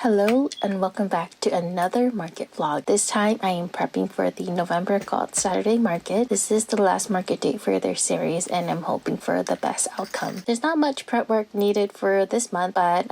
Hello and welcome back to another market vlog. This time I am prepping for the November Galt Saturday market. This is the last market date for their series and I'm hoping for the best outcome. There's not much prep work needed for this month, but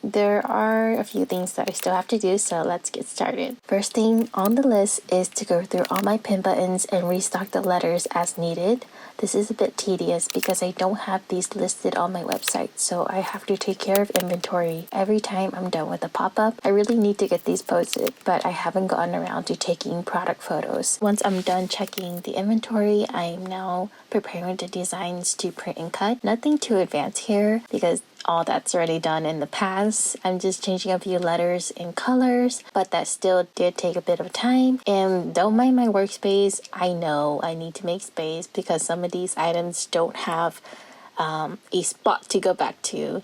there are a few things that I still have to do, so let's get started. First thing on the list is to go through all my pin buttons and restock the letters as needed. This is a bit tedious because I don't have these listed on my website, so I have to take care of inventory every time I'm done with a pop-up. I really need to get these posted, but I haven't gotten around to taking product photos. Once I'm done checking the inventory, I'm now preparing the designs to print and cut. Nothing too advanced here because all that's already done in the past. I'm just changing a few letters and colors, but that still did take a bit of time. And don't mind my workspace. I know I need to make space because some of these items don't have a spot to go back to.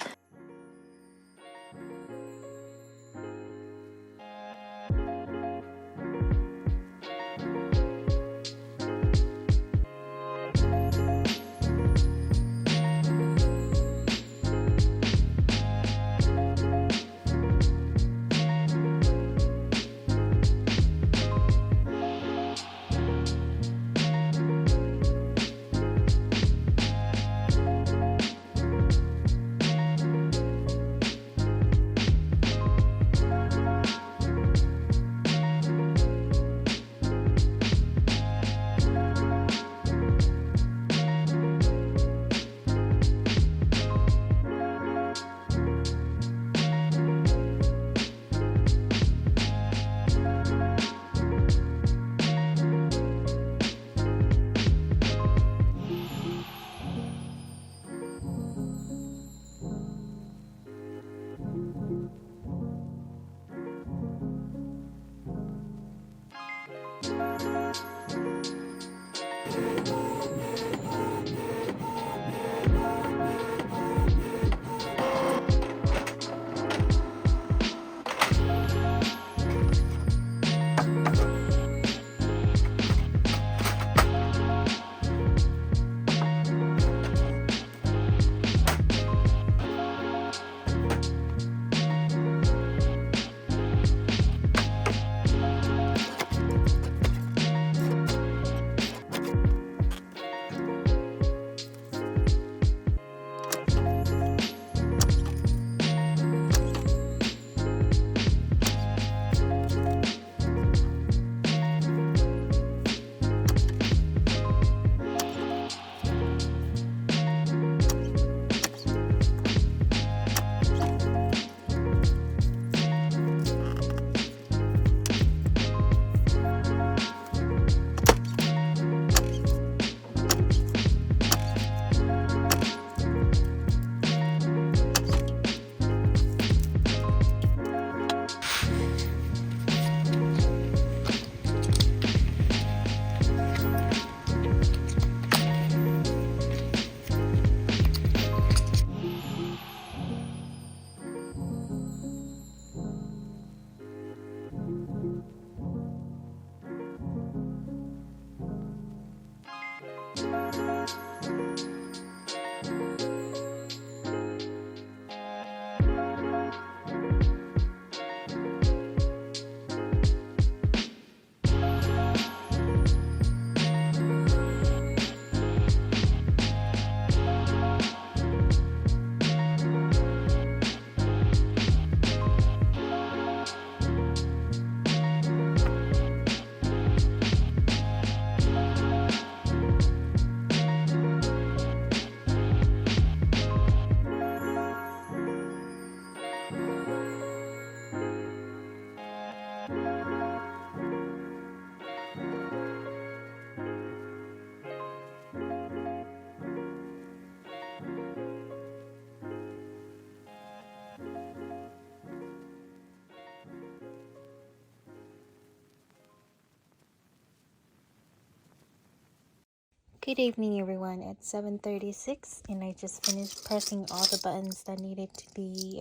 Good evening everyone, it's 7:36 and I just finished pressing all the buttons that needed to be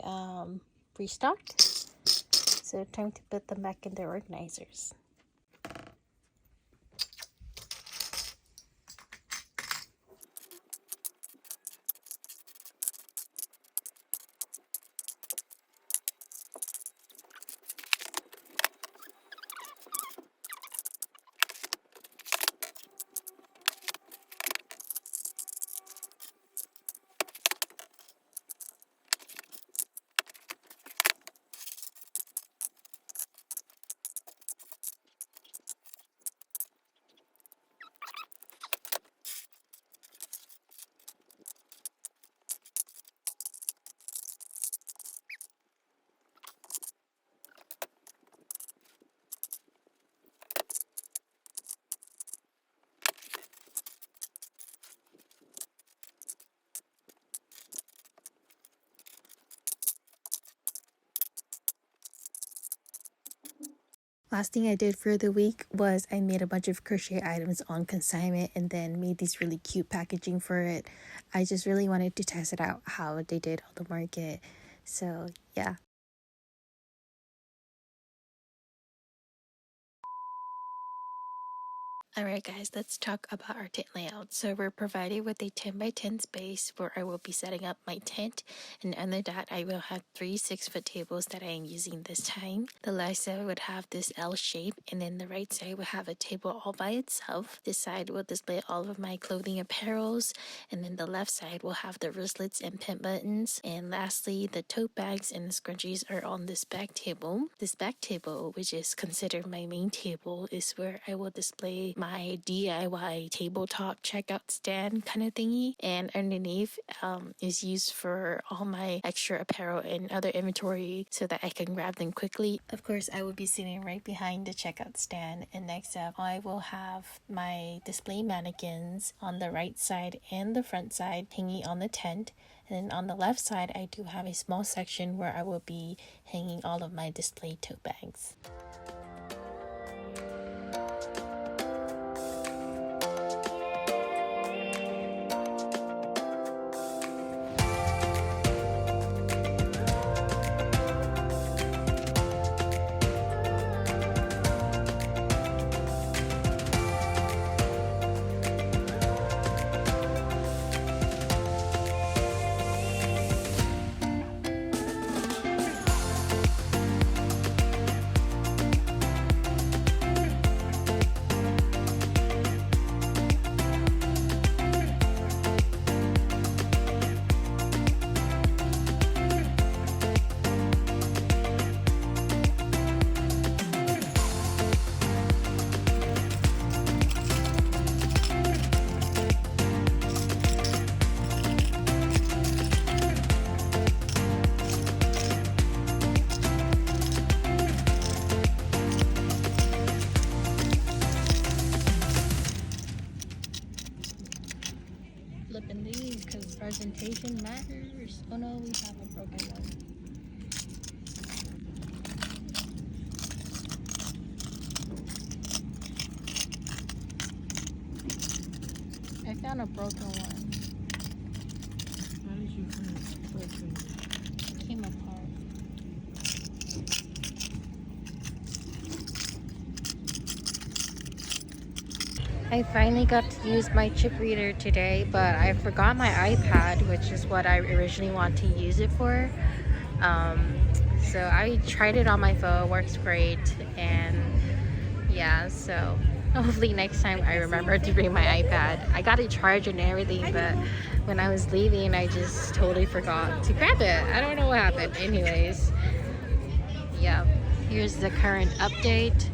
restocked. So time to put them back in their organizers. Last thing I did for the week was I made a bunch of crochet items on consignment and then made these really cute packaging for it. I just really wanted to test it out how they did on the market. So yeah. Alright guys, let's talk about our tent layout. So we're provided with a 10 by 10 space where I will be setting up my tent, and under that I will have 3 6-foot tables that I am using this time. The left side would have this L shape, and then the right side will have a table all by itself. This side will display all of my clothing apparels, and then the left side will have the wristlets and pin buttons. And lastly, the tote bags and the scrunchies are on this back table. This back table, which is considered my main table, is where I will display my DIY tabletop checkout stand kind of thingy, and underneath is used for all my extra apparel and other inventory so that I can grab them quickly. Of course, I will be sitting right behind the checkout stand, and next up I will have my display mannequins on the right side and the front side hanging on the tent. And then on the left side I do have a small section where I will be hanging all of my display tote bags. Flipping these because presentation matters. Oh no, we have a broken one. I found a broken one. How did you find it broken? It came apart. I finally got to use my chip reader today, but I forgot my iPad, which is what I originally wanted to use it for. So I tried it on my phone, works great, and yeah, so hopefully next time I remember to bring my iPad. I got it charged and everything, but when I was leaving I just totally forgot to grab it. I don't know what happened. Anyways, yeah, here's the current update.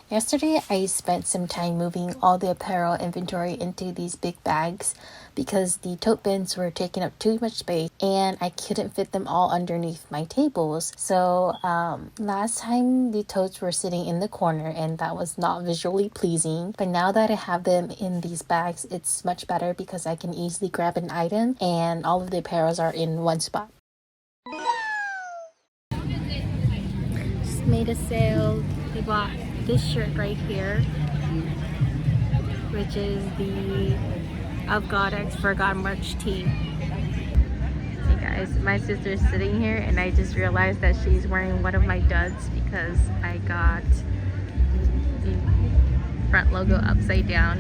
Yesterday, I spent some time moving all the apparel inventory into these big bags because the tote bins were taking up too much space and I couldn't fit them all underneath my tables. So last time the totes were sitting in the corner and that was not visually pleasing. But now that I have them in these bags, it's much better because I can easily grab an item and all of the apparels are in one spot. Just made a sale. We bought this shirt right here, which is the OFGODXFORGOD merch tee. Hey guys, my sister's sitting here and I just realized that she's wearing one of my duds because I got the front logo upside down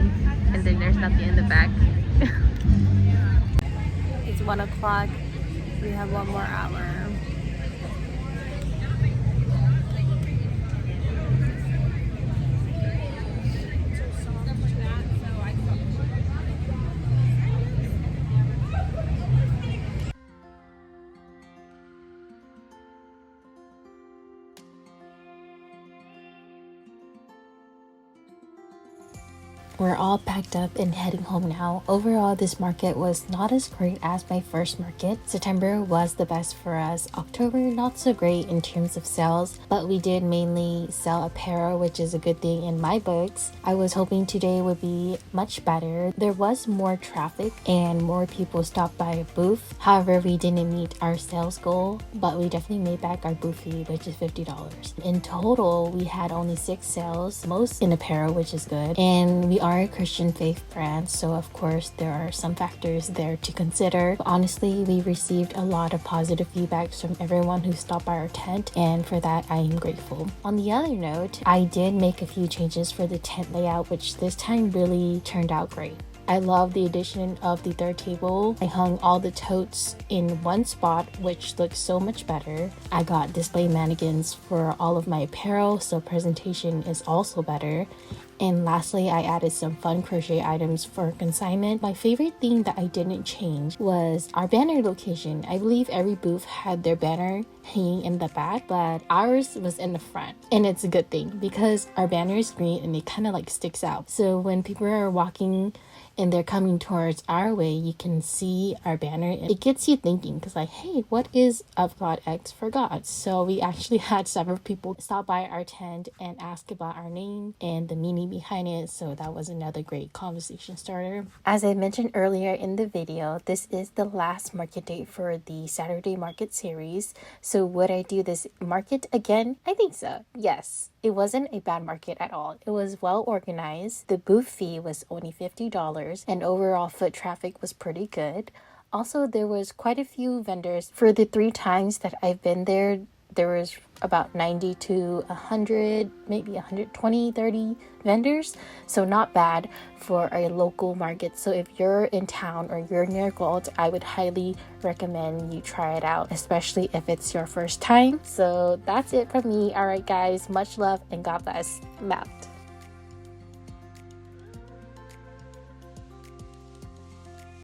and then there's nothing in the back. It's 1 o'clock. We have 1 more hour. We're all packed up and heading home now. Overall, this market was not as great as my first market. September was the best for us. October, not so great in terms of sales, but we did mainly sell apparel, which is a good thing in my books. I was hoping today would be much better. There was more traffic and more people stopped by a booth. However, we didn't meet our sales goal, but we definitely made back our booth fee, which is $50. In total, we had only 6 sales, most in apparel, which is good. And we are a Christian faith brand, so of course there are some factors there to consider. But honestly, we received a lot of positive feedbacks from everyone who stopped by our tent, and for that I am grateful. On the other note, I did make a few changes for the tent layout, which this time really turned out great. I love the addition of the third table. I hung all the totes in one spot, which looks so much better. I got display mannequins for all of my apparel, so presentation is also better. And lastly, I added some fun crochet items for consignment. My favorite thing that I didn't change was our banner location. I believe every booth had their banner hanging in the back, but ours was in the front. And it's a good thing because our banner is green and it kind of like sticks out. So when people are walking and they're coming towards our way, you can see our banner. It gets you thinking because like, hey, what is OFGODXFORGOD? So we actually had several people stop by our tent and ask about our name and the meaning behind it. So that was another great conversation starter. As I mentioned earlier in the video, this is the last market date for the Saturday market series. So would I do this market again? I think so. Yes. It wasn't a bad market at all. It was well organized. The booth fee was only $50 and overall foot traffic was pretty good. Also, there was quite a few vendors. For the 3 times that I've been there, there was about 90 to 100, maybe 120, 30 vendors. So not bad for a local market. So if you're in town or you're near Galt, I would highly recommend you try it out, especially if it's your first time. So that's it from me. All right, guys, much love and God bless. I'm out.